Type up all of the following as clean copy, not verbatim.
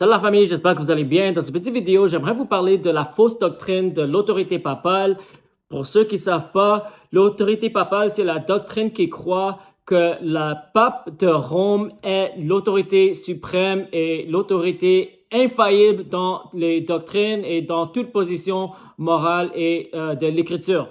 Salut la famille, j'espère que vous allez bien. Dans cette petite vidéo, j'aimerais vous parler de la fausse doctrine de l'autorité papale. Pour ceux qui ne savent pas, l'autorité papale, c'est la doctrine qui croit que le pape de Rome est l'autorité suprême et l'autorité infaillible dans les doctrines et dans toute position morale et de l'écriture.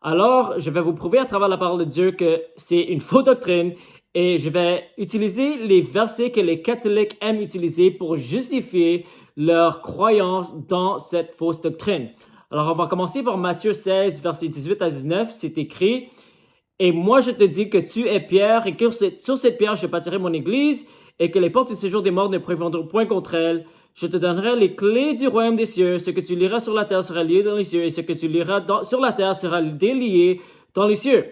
Alors, je vais vous prouver à travers la parole de Dieu que c'est une fausse doctrine et je vais utiliser les versets que les catholiques aiment utiliser pour justifier leur croyance dans cette fausse doctrine. Alors, on va commencer par Matthieu 16, versets 18 à 19. C'est écrit: « Et moi, je te dis que tu es Pierre, et que sur cette pierre, je bâtirai mon église, et que les portes du séjour des morts ne prévaudront point contre elle. Je te donnerai les clés du royaume des cieux. Ce que tu liras sur la terre sera lié dans les cieux, et ce que tu liras sur la terre sera délié dans les cieux. »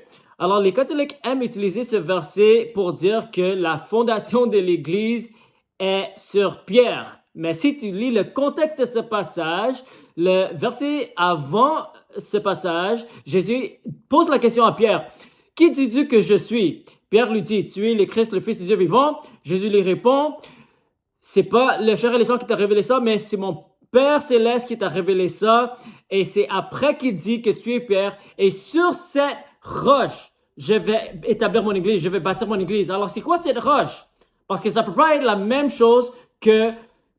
Alors, les catholiques aiment utiliser ce verset pour dire que la fondation de l'Église est sur Pierre. Mais si tu lis le contexte de ce passage, le verset avant ce passage, Jésus pose la question à Pierre: « Qui dis-tu que je suis? » Pierre lui dit: « Tu es le Christ, le Fils du Dieu vivant. » Jésus lui répond: « C'est pas le chair et le sang qui t'a révélé ça, mais c'est mon Père céleste qui t'a révélé ça. » Et c'est après qu'il dit que tu es Pierre. Et sur cette roche, je vais établir mon église, je vais bâtir mon église. Alors, c'est quoi cette roche? Parce que ça peut pas être la même chose que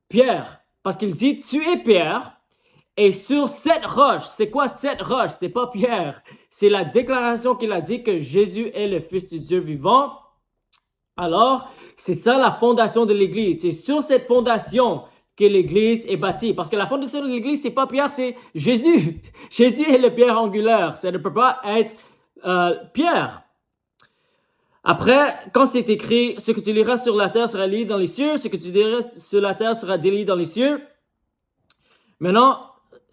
Pierre. Parce qu'il dit, tu es Pierre, et sur cette roche, c'est quoi cette roche? C'est pas Pierre. C'est la déclaration qu'il a dit que Jésus est le Fils du Dieu vivant. Alors, c'est ça la fondation de l'église. C'est sur cette fondation que l'église est bâtie. Parce que la fondation de l'église, c'est pas Pierre, c'est Jésus. Jésus est le pierre angulaire. Ça ne peut pas être Pierre. Après, quand c'est écrit, ce que tu liras sur la terre sera lié dans les cieux, ce que tu liras sur la terre sera délié dans les cieux. Maintenant,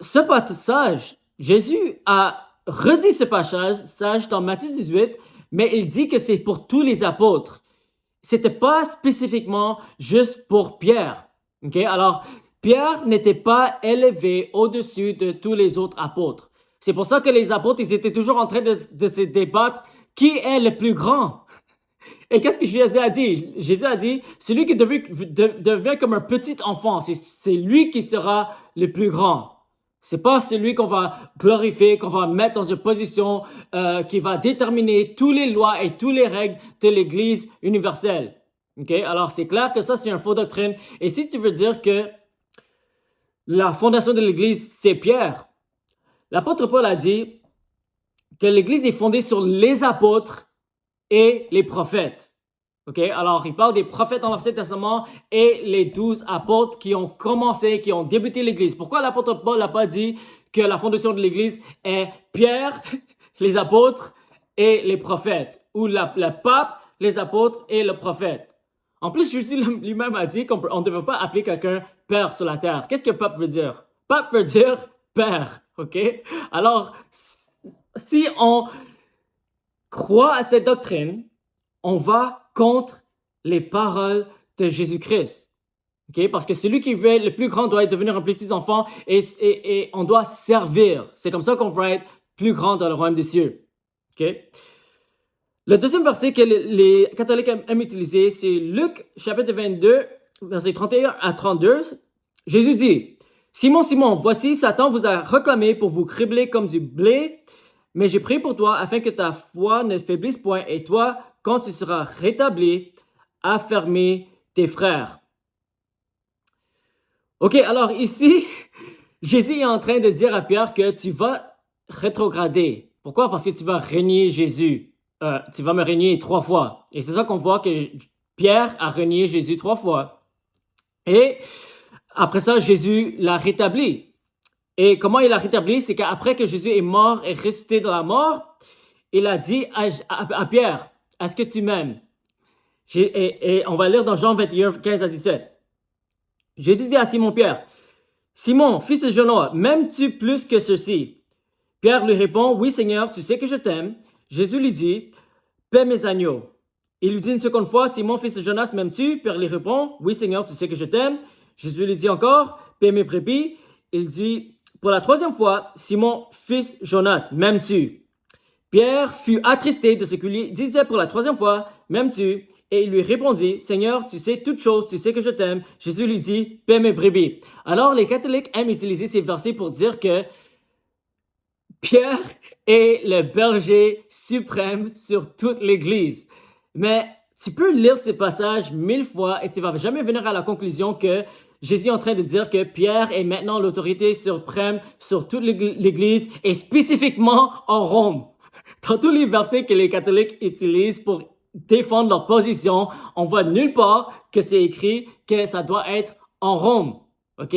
ce passage, Jésus a redit ce passage dans Matthieu 18, mais il dit que c'est pour tous les apôtres. C'était pas spécifiquement juste pour Pierre. Okay? Alors, Pierre n'était pas élevé au-dessus de tous les autres apôtres. C'est pour ça que les apôtres, ils étaient toujours en train de se débattre qui est le plus grand. Et qu'est-ce que Jésus a dit? Jésus a dit, celui qui devient comme un petit enfant, c'est lui qui sera le plus grand. C'est pas celui qu'on va glorifier, qu'on va mettre dans une position qui va déterminer toutes les lois et toutes les règles de l'Église universelle. Okay? Alors, c'est clair que ça, c'est une fausse doctrine. Et si tu veux dire que la fondation de l'Église, c'est Pierre, l'apôtre Paul a dit que l'Église est fondée sur les apôtres et les prophètes. Okay? Alors, il parle des prophètes dans l'Ancien Testament et les 12 apôtres qui ont commencé, qui ont débuté l'Église. Pourquoi l'apôtre Paul n'a pas dit que la fondation de l'Église est Pierre, les apôtres et les prophètes, ou le pape, les apôtres et le prophète? En plus, Jésus lui-même a dit qu'on ne devait pas appeler quelqu'un Père sur la terre. Qu'est-ce que pape veut dire? Pape veut dire Père, ok? Alors, si on croit à cette doctrine, on va contre les paroles de Jésus-Christ. Okay? Parce que celui qui veut être le plus grand doit devenir un petit enfant et on doit servir. C'est comme ça qu'on va être plus grand dans le royaume des cieux. Okay? Le deuxième verset que les catholiques aiment utiliser, c'est Luc chapitre 22, versets 31 à 32. Jésus dit: « Simon, Simon, voici Satan vous a réclamé pour vous cribler comme du blé, mais j'ai prié pour toi afin que ta foi ne faiblisse point, et toi, quand tu seras rétabli, affermis tes frères. » Ok, alors ici, Jésus est en train de dire à Pierre que tu vas rétrograder. Pourquoi? Parce que tu vas renier Jésus. Tu vas me renier 3 fois. Et c'est ça qu'on voit que Pierre a renié Jésus 3 fois. Et après ça, Jésus l'a rétabli. Et comment il l'a rétabli? C'est qu'après que Jésus est mort et ressuscité de la mort, il a dit à Pierre: « Est-ce que tu m'aimes? » Et on va lire dans Jean 21, 15 à 17. Jésus dit à Simon-Pierre: « Simon, fils de Jonas, m'aimes-tu plus que ceci? » Pierre lui répond: « Oui, Seigneur, tu sais que je t'aime. » Jésus lui dit: « Paie mes agneaux. » Il lui dit une seconde fois: « Simon, fils de Jonas, m'aimes-tu? » Pierre lui répond: « Oui, Seigneur, tu sais que je t'aime. » Jésus lui dit encore: « Paie mes brebis. » Il dit pour la 3e fois: « Simon, fils Jonas, m'aimes-tu? » Pierre fut attristé de ce qu'il lui disait pour la 3e fois: « M'aimes-tu? » Et il lui répondit, Seigneur, tu sais toutes choses, tu sais que je t'aime. Jésus lui dit, paie mes brebis. Alors, les catholiques aiment utiliser ces versets pour dire que Pierre est le berger suprême sur toute l'Église. Mais tu peux lire ce passage 1000 fois et tu vas jamais venir à la conclusion que Jésus est en train de dire que Pierre est maintenant l'autorité suprême sur toute l'Église et spécifiquement en Rome. Dans tous les versets que les catholiques utilisent pour défendre leur position, on voit nulle part que c'est écrit que ça doit être en Rome. OK?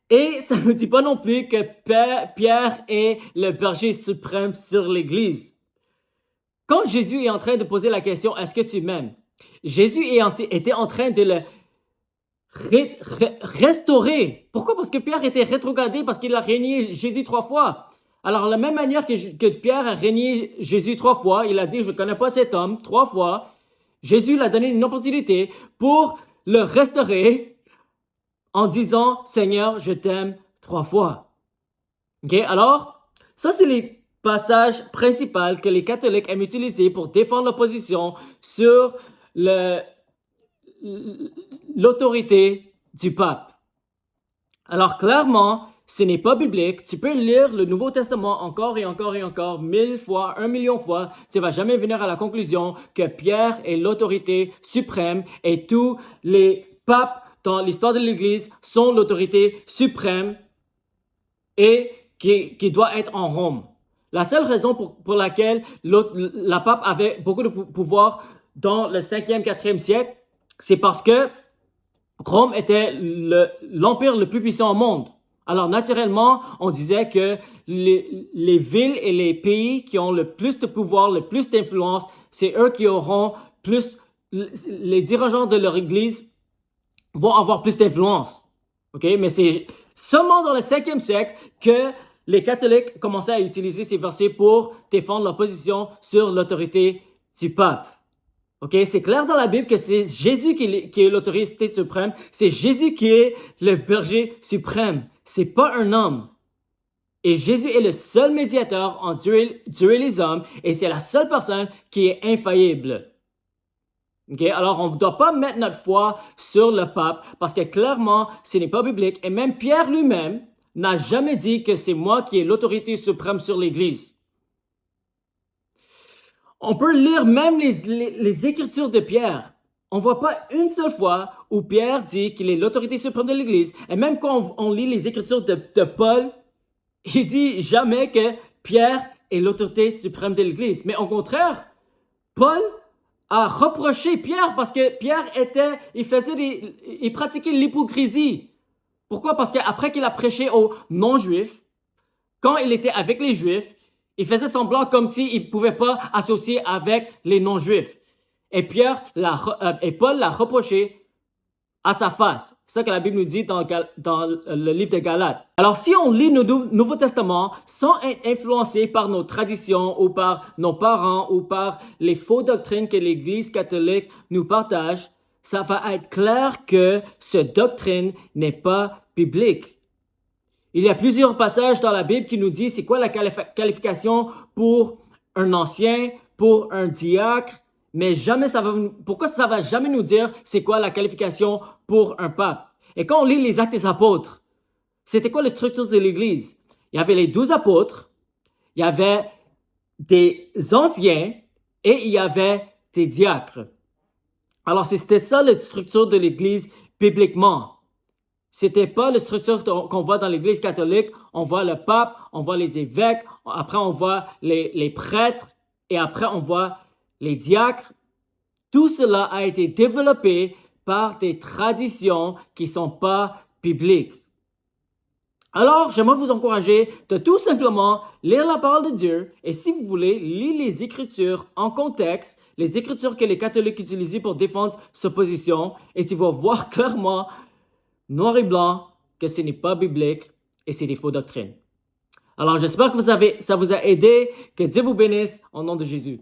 Et ça ne nous dit pas non plus que Pierre est le berger suprême sur l'Église. Quand Jésus est en train de poser la question, est-ce que tu m'aimes? Jésus était en train de le restaurer. Pourquoi? Parce que Pierre était rétrogradé, parce qu'il a régné Jésus 3 fois. Alors, de la même manière que Pierre a régné Jésus 3 fois, il a dit, je ne connais pas cet homme 3 fois, Jésus l'a donné une opportunité pour le restaurer en disant, Seigneur, je t'aime 3 fois. OK? Alors, ça, c'est les passages principaux que les catholiques aiment utiliser pour défendre leur position sur l'autorité du pape. Alors, clairement, ce n'est pas biblique. Tu peux lire le Nouveau Testament encore et encore et encore, 1000 fois, 1 million fois. Tu ne vas jamais venir à la conclusion que Pierre est l'autorité suprême et tous les papes dans l'histoire de l'Église sont l'autorité suprême et qui doit être en Rome. La seule raison pour laquelle la pape avait beaucoup de pouvoir dans le 5e, 4e siècle, c'est parce que Rome était l'empire le plus puissant au monde. Alors, naturellement, on disait que les villes et les pays qui ont le plus de pouvoir, le plus d'influence, c'est eux qui auront plus, les dirigeants de leur église vont avoir plus d'influence. OK? Mais c'est seulement dans le 5e siècle que les catholiques commençaient à utiliser ces versets pour défendre leur position sur l'autorité du pape. OK? C'est clair dans la Bible que c'est Jésus qui est l'autorité suprême. C'est Jésus qui est le berger suprême. C'est pas un homme. Et Jésus est le seul médiateur entre Dieu et les hommes et c'est la seule personne qui est infaillible. Okay? Alors, on ne doit pas mettre notre foi sur le pape parce que clairement, ce n'est pas biblique. Et même Pierre lui-même n'a jamais dit que c'est moi qui ai l'autorité suprême sur l'Église. On peut lire même les écritures de Pierre. On ne voit pas une seule fois où Pierre dit qu'il est l'autorité suprême de l'Église. Et même quand on lit les écritures de Paul, il dit jamais que Pierre est l'autorité suprême de l'Église. Mais au contraire, Paul a reproché Pierre parce que Pierre il pratiquait l'hypocrisie. Pourquoi? Parce qu'après qu'il a prêché aux non-juifs, quand il était avec les juifs, il faisait semblant comme s'il ne pouvait pas associer avec les non-juifs. Et Paul l'a reproché à sa face. C'est ça que la Bible nous dit dans le livre de Galates. Alors, si on lit le Nouveau Testament sans être influencé par nos traditions ou par nos parents ou par les fausses doctrines que l'Église catholique nous partage, ça va être clair que cette doctrine n'est pas biblique. Il y a plusieurs passages dans la Bible qui nous disent c'est quoi la qualification pour un ancien, pour un diacre, mais pourquoi ça va jamais nous dire c'est quoi la qualification pour un pape? Et quand on lit les Actes des Apôtres, c'était quoi les structures de l'Église? Il y avait les 12 apôtres, il y avait des anciens et il y avait des diacres. Alors c'était ça la structure de l'Église bibliquement. C'était pas la structure qu'on voit dans l'Église catholique. On voit le pape, on voit les évêques, après on voit les prêtres et après on voit les diacres. Tout cela a été développé par des traditions qui ne sont pas bibliques. Alors, j'aimerais vous encourager de tout simplement lire la parole de Dieu et si vous voulez, lire les Écritures en contexte, les Écritures que les catholiques utilisent pour défendre sa position et tu vas voir clairement noir et blanc, que ce n'est pas biblique et c'est des fausses doctrines. Alors, j'espère que ça vous a aidé. Que Dieu vous bénisse au nom de Jésus.